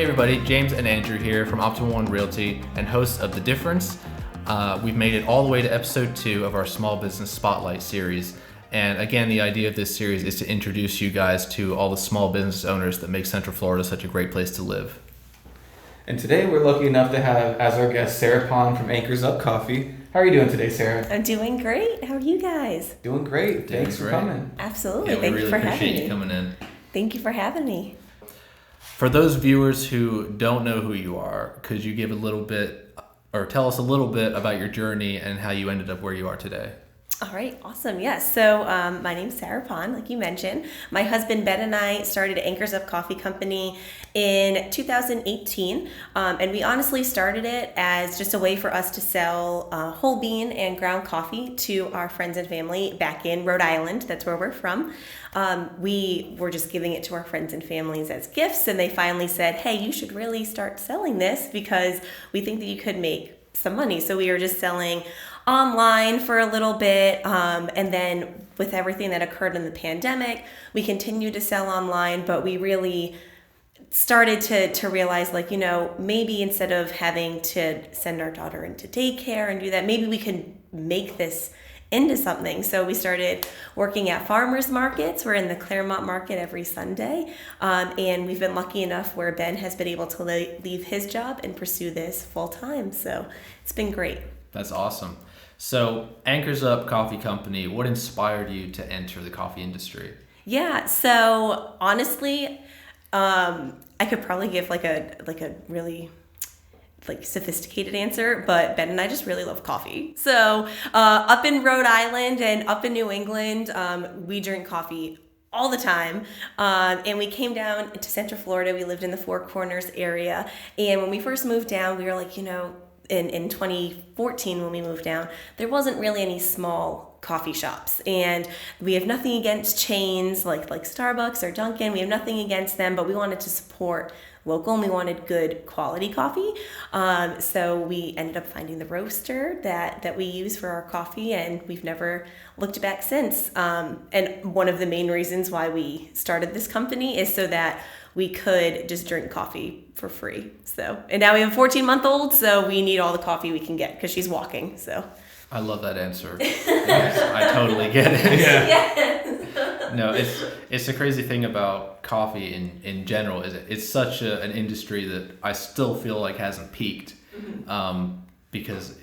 everybody, James and Andrew here from Optimaone Realty and hosts of The Difference. We've made it all the way to episode 2 of our Small Business Spotlight series. And again, the idea of this series is to introduce you guys to all the small business owners that make Central Florida such a great place to live. And today we're lucky enough to have as our guest Sarah Pond from Anchors Up Coffee. How are you doing today, Sarah? I'm doing great. How are you guys? Doing great. Thanks for coming. Absolutely. Yeah, Thank you for having me. We really appreciate you coming in. Thank you for having me. For those viewers who don't know who you are, could you give a little bit, or tell us a little bit about your journey and how you ended up where you are today? All right, awesome. Yes. So my name's Sarah Pond, like you mentioned. My husband Ben and I started Anchors Up Coffee Company in 2018. And we honestly started it as just a way for us to sell whole bean and ground coffee to our friends and family back in Rhode Island. That's where we're from. We were just giving it to our friends and families as gifts. And they finally said, hey, you should really start selling this because we think that you could make some money. So we were just selling online for a little bit, and then with everything that occurred in the pandemic, we continued to sell online, but we really started to realize, like, maybe instead of having to send our daughter into daycare and do that, maybe we can make this into something. So we started working at farmers markets. We're in the Claremont market every Sunday, and we've been lucky enough where Ben has been able to leave his job and pursue this full time. So it's been great. That's awesome. So Anchors Up Coffee Company, what inspired you to enter the coffee industry? Yeah, so honestly, I could probably give like a really sophisticated answer, but Ben and I just really love coffee. So up in Rhode Island and up in New England, we drink coffee all the time. And we came down to Central Florida. We lived in the Four Corners area. And when we first moved down, we were like, in 2014 when we moved down, there wasn't really any small coffee shops. And we have nothing against chains like Starbucks or Dunkin'. We have nothing against them, but we wanted to support local and we wanted good quality coffee. So we ended up finding the roaster that we use for our coffee, and we've never looked back since. And one of the main reasons why we started this company is so that we could just drink coffee for free. And now we have a 14-month-old, so we need all the coffee we can get because she's walking. So I love that answer. Yes, I totally get it. Yeah. Yes. No, it's the crazy thing about coffee in general is it's such an industry that I still feel like hasn't peaked, because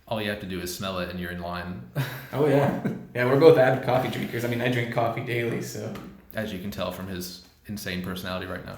all you have to do is smell it and you're in line. Oh yeah, yeah. We're both avid coffee drinkers. I mean, I drink coffee daily, so as you can tell from his insane personality right now.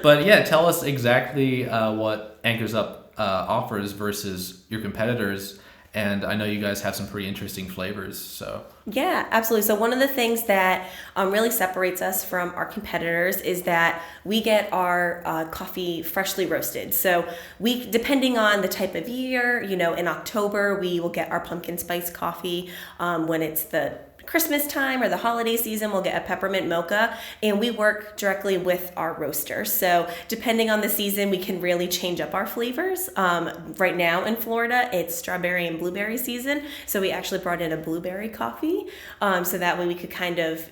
But yeah, tell us exactly what Anchors Up offers versus your competitors. And I know you guys have some pretty interesting flavors, so. Yeah, absolutely. So one of the things that really separates us from our competitors is that we get our coffee freshly roasted. So depending on the type of year, in October, we will get our pumpkin spice coffee. When it's the Christmas time or the holiday season, we'll get a peppermint mocha, and we work directly with our roaster. So depending on the season, we can really change up our flavors. Right now in Florida, it's strawberry and blueberry season. So we actually brought in a blueberry coffee. So that way we could kind of,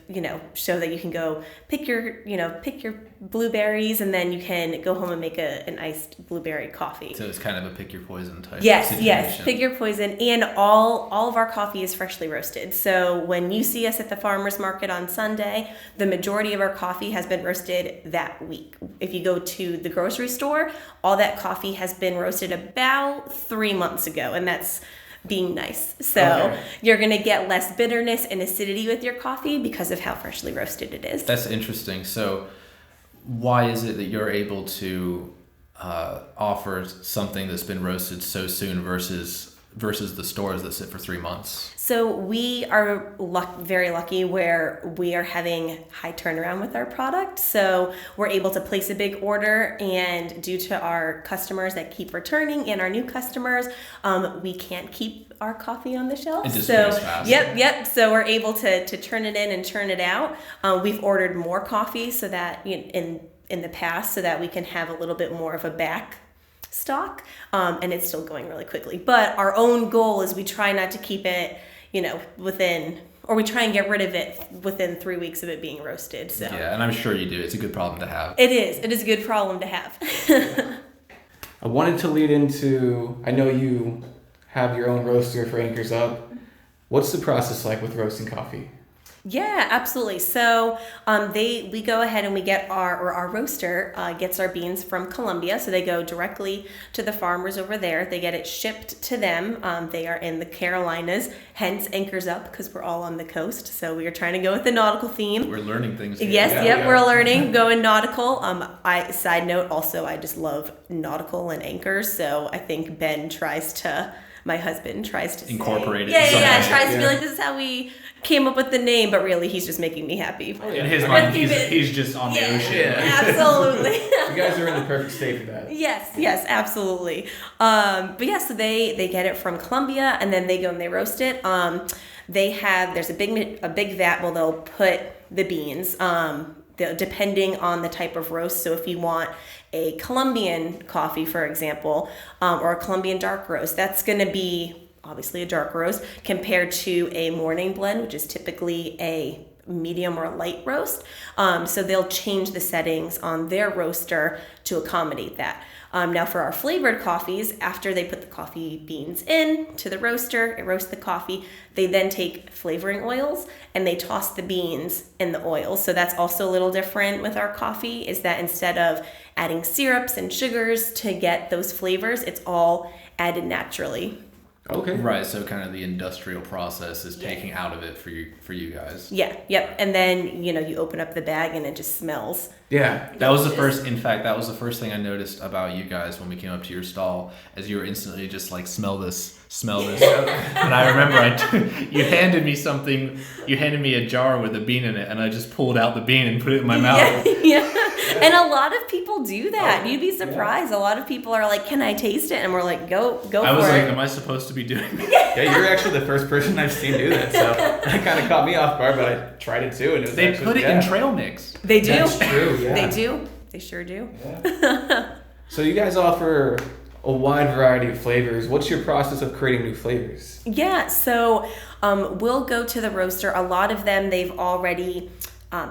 show that you can go pick your blueberries, and then you can go home and make an iced blueberry coffee. So it's kind of a pick your poison type situation. Yes, pick your poison. And all of our coffee is freshly roasted. So when you see us at the farmers market on Sunday, the majority of our coffee has been roasted that week. If you go to the grocery store, all that coffee has been roasted about 3 months ago, and that's being nice. So You're going to get less bitterness and acidity with your coffee because of how freshly roasted it is. That's interesting. So why is it that you're able to offer something that's been roasted so soon versus the stores that sit for 3 months? So we are very lucky where we are having high turnaround with our product. So we're able to place a big order, and due to our customers that keep returning and our new customers, we can't keep our coffee on the shelf. It just goes fast. Yep. So we're able to turn it in and turn it out. We've ordered more coffee so that in the past, so that we can have a little bit more of a back stock, and it's still going really quickly. But our own goal is we try not to keep it we try and get rid of it within 3 weeks of it being roasted. So yeah, and I'm sure you do. It's a good problem to have. It is a good problem to have. I wanted to lead into, I know you have your own roaster for Anchors Up. What's the process like with roasting coffee? Yeah, absolutely. So we go ahead and we get our roaster gets our beans from Colombia. So they go directly to the farmers over there. They get it shipped to them. They are in the Carolinas, hence Anchors Up, because we're all on the coast. So we are trying to go with the nautical theme. We're learning things here. Yes, we're learning, going nautical. Side note, also, I just love nautical and anchors. So I think my husband tries to incorporate it. Tries to be like, this is how we came up with the name, but really he's just making me happy. In his mind, he's just on the ocean. Yeah, absolutely. You guys are in the perfect state for that. Yes, absolutely. So they get it from Colombia, and then they go and they roast it. There's a big vat where they'll put the beans, depending on the type of roast. So if you want a Colombian coffee, for example, or a Colombian dark roast, that's going to be obviously a dark roast compared to a morning blend, which is typically a medium or light roast. So they'll change the settings on their roaster to accommodate that. Now for our flavored coffees, after they put the coffee beans in to the roaster, it roasts the coffee, they then take flavoring oils and they toss the beans in the oil. So that's also a little different with our coffee, is that instead of adding syrups and sugars to get those flavors, it's all added naturally. Okay. Right, so kind of the industrial process is taking out of it for you guys. Yeah, yep. And then, you open up the bag and it just smells. Yeah. That was the first thing I noticed about you guys when we came up to your stall, as you were instantly just like, smell this. And I remember you handed me a jar with a bean in it, and I just pulled out the bean and put it in my mouth. Yeah. And a lot of people do that. You'd be surprised. Yeah. A lot of people are like, can I taste it? And we're like, go for it. I was like, am I supposed to be doing that? Yeah, you're actually the first person I've seen do that. So that kind of caught me off guard, but I tried it too. And it was They put it in trail mix. They do. That's true, yeah. They do. They sure do. Yeah. So you guys offer a wide variety of flavors. What's your process of creating new flavors? Yeah, so we'll go to the roaster. A lot of them they've already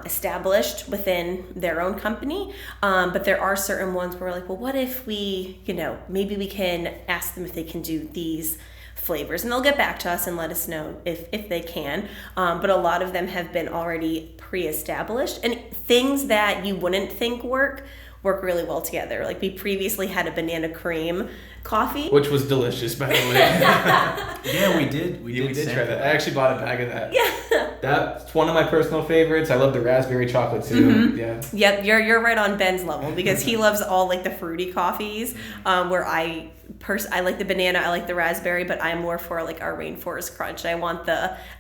established within their own company, but there are certain ones where we're like, well, what if we, maybe we can ask them if they can do these flavors, and they'll get back to us and let us know if they can. But a lot of them have been already pre-established, and things that you wouldn't think work really well together. Like we previously had a banana cream coffee, which was delicious, by the way. Yeah, we did try that. I actually bought a bag of that. Yeah. That's one of my personal favorites. I love the raspberry chocolate too. Mm-hmm. Yeah. Yep, you're right on Ben's level, because he loves all like the fruity coffees, where I like the banana, I like the raspberry, but I'm more for like our rainforest crunch. I want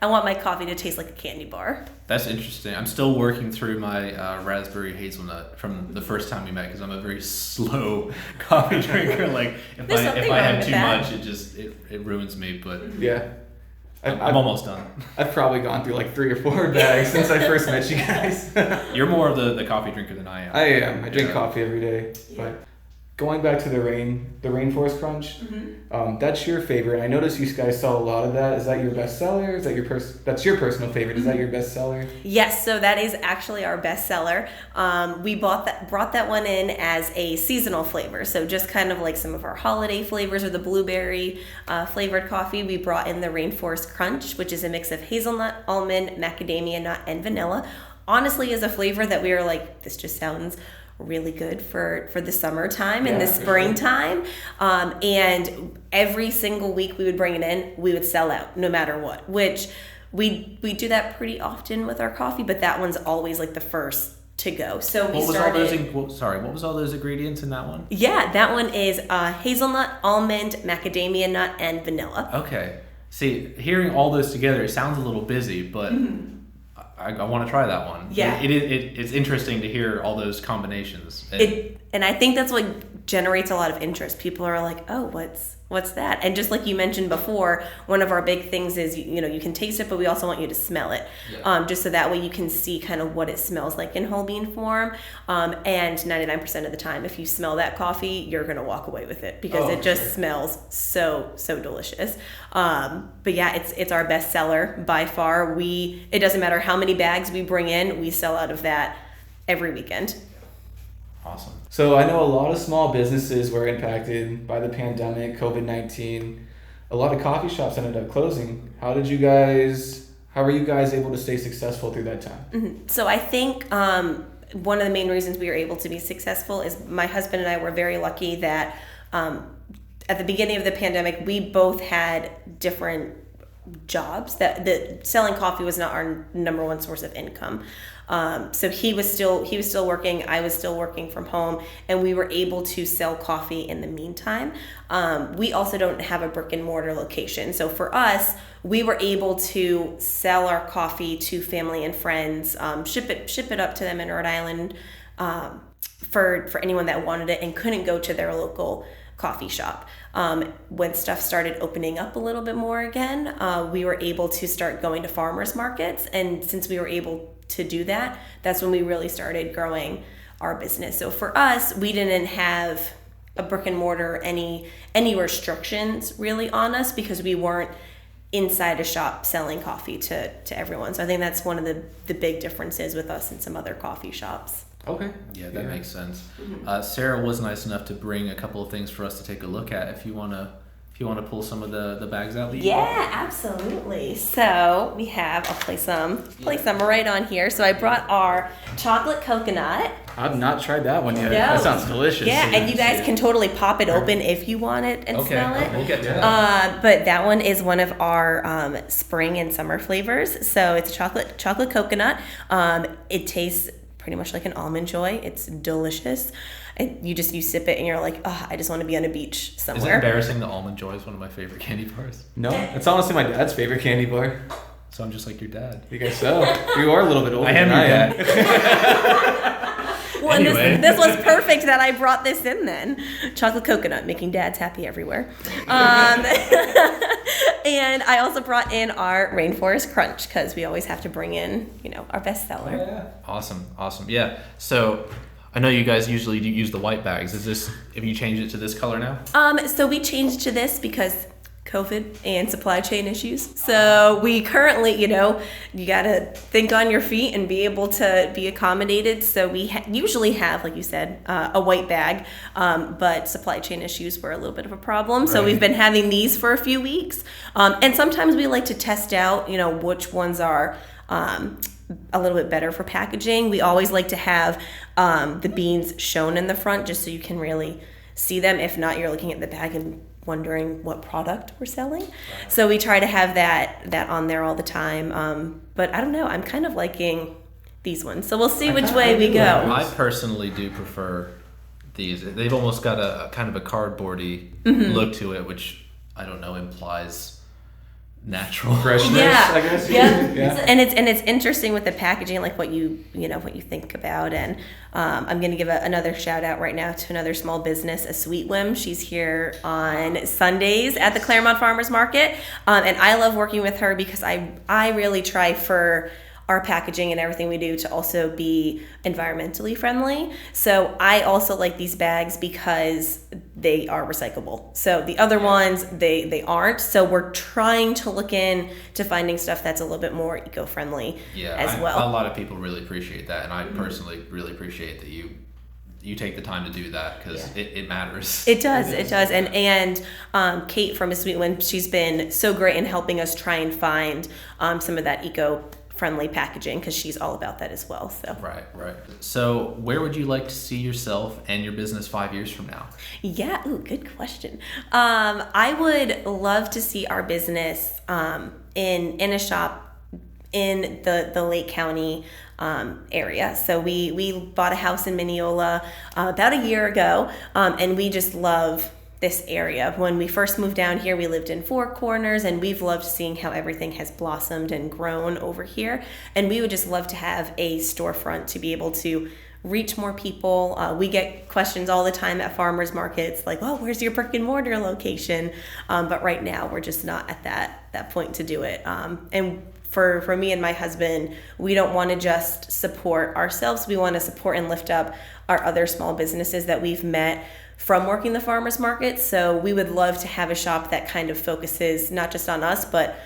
my coffee to taste like a candy bar. That's interesting. I'm still working through my raspberry hazelnut from the first time we met, because I'm a very slow coffee drinker. Like if I have too much, it ruins me. But yeah, I'm almost done. I've probably gone through like 3 or 4 bags since I first met you guys. You're more of the coffee drinker than I am. I am. I drink coffee every day. Yeah. But going back to the rainforest crunch, that's your favorite. I noticed you guys sell a lot of that. Is that your best seller? Is that that's your personal favorite? Is that your best seller? Yes, so that is actually our best seller. We brought that one in as a seasonal flavor. So just kind of like some of our holiday flavors, or the blueberry flavored coffee, we brought in the Rainforest Crunch, which is a mix of hazelnut, almond, macadamia nut, and vanilla. Honestly, is a flavor that we were like, this just sounds really good for the summertime and the springtime. Sure. And every single week we would bring it in, we would sell out no matter what, which we do that pretty often with our coffee, but that one's always like the first to go. So what was all those ingredients in that one? Yeah, that one is hazelnut, almond, macadamia nut, and vanilla. Okay. See, hearing all those together, it sounds a little busy, but I want to try that one. Yeah. It's interesting to hear all those combinations. And I think that's what generates a lot of interest. People are like, oh, what's that? And just like you mentioned before, one of our big things is, you can taste it, but we also want you to smell it. Yeah. Just so that way you can see kind of what it smells like in whole bean form. And 99% of the time, if you smell that coffee, you're going to walk away with it because it just smells so delicious. But yeah, it's our best seller by far. It doesn't matter how many bags we bring in, we sell out of that every weekend. Awesome. So I know a lot of small businesses were impacted by the pandemic, COVID-19. A lot of coffee shops ended up closing. How were you guys able to stay successful through that time? Mm-hmm. So I think one of the main reasons we were able to be successful is my husband and I were very lucky that at the beginning of the pandemic, we both had different jobs that selling coffee was not our number one source of income. So he was still working, I was still working from home, and we were able to sell coffee in the meantime. We also don't have a brick and mortar location. So for us, we were able to sell our coffee to family and friends, ship it up to them in Rhode Island, for anyone that wanted it and couldn't go to their local coffee shop. When stuff started opening up a little bit more again, we were able to start going to farmers markets. And since we were able to do that, that's when we really started growing our business. So for us, we didn't have a brick and mortar, any restrictions really on us because we weren't inside a shop selling coffee to everyone. So I think that's one of the big differences with us and some other coffee shops. Okay. Yeah, that makes sense. Sarah was nice enough to bring a couple of things for us to take a look at. If you want to pull some of the bags out. Yeah, absolutely. So we have, I'll place them right on here. So I brought our chocolate coconut. I've not tried that one yet. No. That sounds delicious. Yeah, and you guys can totally pop it open if you want it and smell it. We'll get to that. But that one is one of our spring and summer flavors. So it's chocolate coconut. It tastes pretty much like an almond joy. It's delicious. And you sip it and you're like, oh, I just want to be on a beach somewhere. Is it embarrassing? The almond joy is one of my favorite candy bars. No, it's honestly my dad's favorite candy bar. So I'm just like your dad. You guys so? You are a little bit older I am than your I am. Well, Anyway. this was perfect that I brought this in then. Chocolate coconut, making dads happy everywhere. And I also brought in our Rainforest Crunch because we always have to bring in, our best seller. Yeah. Awesome. Yeah. So I know you guys usually do use the white bags. Have you changed it to this color now? So we changed to this because COVID and supply chain issues. So we currently, you got to think on your feet and be able to be accommodated. So we usually have, like you said, a white bag, but supply chain issues were a little bit of a problem. So we've been having these for a few weeks. And sometimes we like to test out, which ones are a little bit better for packaging. We always like to have the beans shown in the front just so you can really see them. If not, you're looking at the bag and wondering what product we're selling. Right. So we try to have that on there all the time. But I don't know, I'm kind of liking these ones. So we'll see which way we go. I personally do prefer these. They've almost got a kind of a cardboardy look to it, which I don't know implies natural freshness. Yeah. I guess. Yeah. And it's interesting with the packaging, like what you think about. And I'm going to give another shout out right now to another small business, a Sweet Whim. She's here on Sundays at the Claremont Farmers Market, and I love working with her because I really try for our packaging and everything we do to also be environmentally friendly. So I also like these bags because they are recyclable. So the other ones, they aren't. So we're trying to look in to finding stuff that's a little bit more eco-friendly as well. A lot of people really appreciate that. And I personally really appreciate that you take the time to do that because it matters. It does. And Kate from A Sweet One, she's been so great in helping us try and find some of that eco-friendly packaging because she's all about that as well. So Right. So where would you like to see yourself and your business 5 years from now? Yeah, good question. I would love to see our business in a shop in the Lake County area. So we bought a house in Mineola about a year ago, and we just love this area. When we first moved down here, we lived in Four Corners, and we've loved seeing how everything has blossomed and grown over here. And we would just love to have a storefront to be able to reach more people. We get questions all the time at farmers markets like, oh, where's your brick and mortar location? But right now we're just not at that point to do it. And for me and my husband, we don't want to just support ourselves. We want to support and lift up our other small businesses that we've met from working the farmers market. So we would love to have a shop that kind of focuses not just on us, but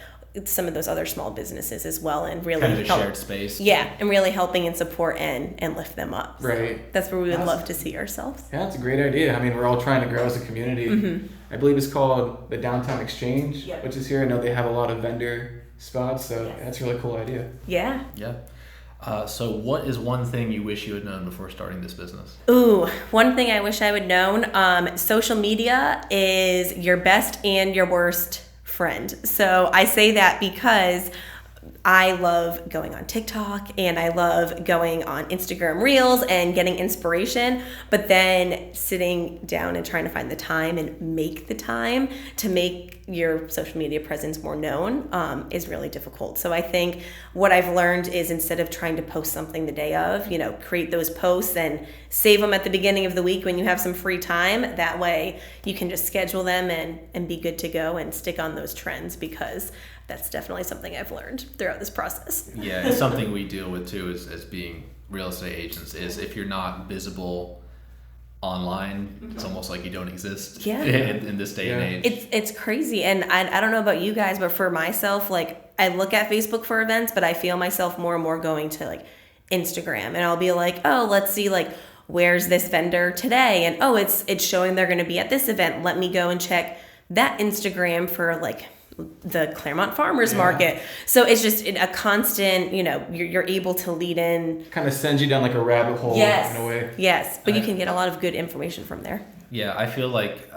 some of those other small businesses as well, and really kind of a shared space. Yeah, and really helping and support and lift them up. So right. That's where we would love to see ourselves. Yeah, that's a great idea. I mean, we're all trying to grow as a community. Mm-hmm. I believe it's called the Downtown Exchange, Yep. which is here. I know they have a lot of vendor spots, so Yes. that's a really cool idea. Yeah. Yeah. So what is one thing you wish you had known before starting this business? Ooh, one thing I wish I would known, social media is your best and your worst friend. So I say that because I love going on TikTok and I love going on Instagram Reels and getting inspiration, but then sitting down and trying to find the time and make the time to make your social media presence more known is really difficult. So I think what I've learned is instead of trying to post something the day of, create those posts and save them at the beginning of the week when you have some free time. That way you can just schedule them and be good to go and stick on those trends, because that's definitely something I've learned throughout this process. Yeah, it's something we deal with too as being real estate agents, is if you're not visible online, it's almost like you don't exist. Yeah. in this day and age. It's crazy. And I don't know about you guys, but for myself, like, I look at Facebook for events, but I feel myself more and more going to like Instagram, and I'll be like, oh, let's see, like, where's this vendor today? And oh, it's showing they're going to be at this event. Let me go and check that Instagram for like the Claremont Farmers Market. So it's just a constant, you're able to lead in. Kind of sends you down like a rabbit hole in a way. Yes, but you can get a lot of good information from there. Yeah, I feel like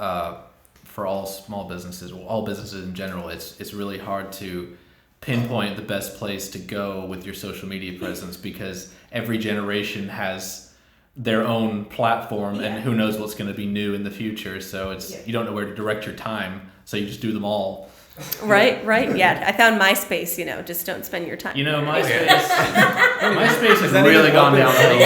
for all small businesses, all businesses in general, it's really hard to pinpoint the best place to go with your social media presence, because every generation has their own platform, and who knows what's going to be new in the future. So you don't know where to direct your time, so you just do them all. Right. Yeah, I found MySpace. Just don't spend your time. MySpace. MySpace has really gone downhill.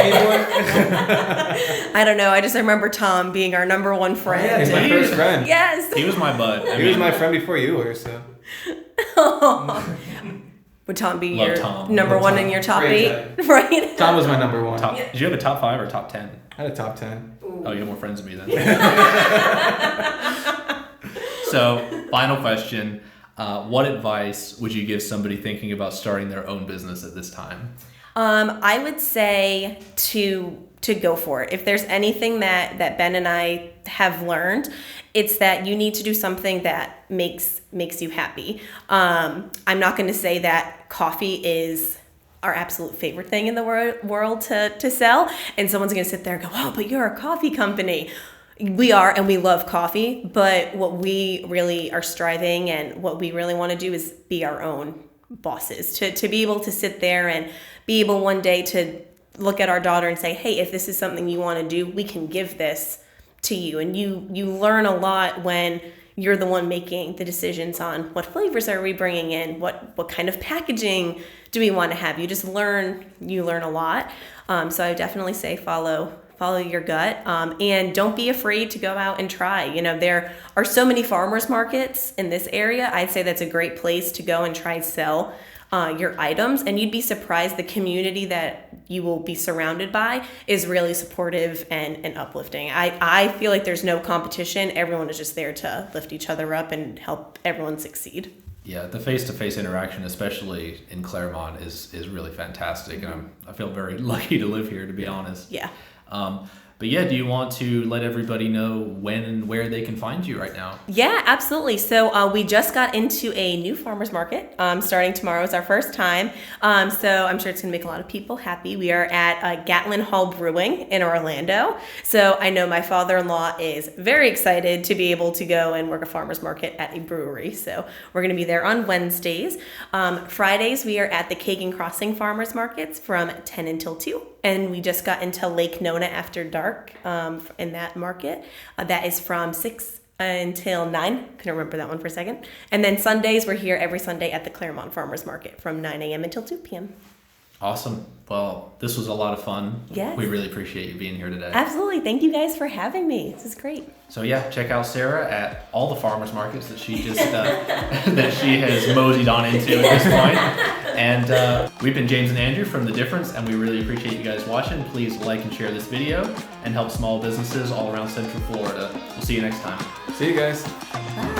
I don't know. I just remember Tom being our number one friend. Yeah, he's my first friend. Yes. He was my bud. He was my friend before you were, so. Would Tom be Love your Tom. number Love one Tom. in your top Great 8? guy. Right. Tom was my number one. Did you have a top 5 or top 10? I had a top 10. Oh, you have more friends than me then. So, final question. What advice would you give somebody thinking about starting their own business at this time? I would say to go for it. If there's anything that Ben and I have learned, it's that you need to do something that makes you happy. I'm not going to say that coffee is our absolute favorite thing in the world to sell, and someone's going to sit there and go, oh, but you're a coffee company. We are, and we love coffee, but what we really are striving and what we really want to do is be our own bosses, to be able to sit there and be able one day to look at our daughter and say, hey, if this is something you want to do, we can give this to you. And you learn a lot when you're the one making the decisions on what flavors are we bringing in, what kind of packaging do we want to have. You learn a lot. So I would definitely say follow your gut, and don't be afraid to go out and try. There are so many farmers markets in this area. I'd say that's a great place to go and try and sell your items, and you'd be surprised the community that you will be surrounded by is really supportive and uplifting. I feel like there's no competition. Everyone is just there to lift each other up and help everyone succeed. Yeah, the face-to-face interaction, especially in Claremont, is really fantastic, and I feel very lucky to live here, to be honest. Yeah. But yeah, do you want to let everybody know when and where they can find you right now? Yeah, absolutely. So we just got into a new farmers market. Starting tomorrow is our first time. So I'm sure it's going to make a lot of people happy. We are at Gatlin Hall Brewing in Orlando. So I know my father-in-law is very excited to be able to go and work a farmers market at a brewery. So we're going to be there on Wednesdays. Fridays, we are at the Kagan Crossing Farmers Markets from 10 until 2. And we just got into Lake Nona after dark in that market. That is from 6 until 9. Couldn't remember that one for a second. And then Sundays, we're here every Sunday at the Claremont Farmers Market from 9 a.m. until 2 p.m. Awesome. Well, this was a lot of fun. Yes. We really appreciate you being here today. Absolutely. Thank you guys for having me. This is great. So yeah, check out Sarah at all the farmers markets that she just that she has moseyed on into at this point. And we've been James and Andrew from The Difference, and we really appreciate you guys watching. Please like and share this video and help small businesses all around Central Florida. We'll see you next time. See you guys. Bye.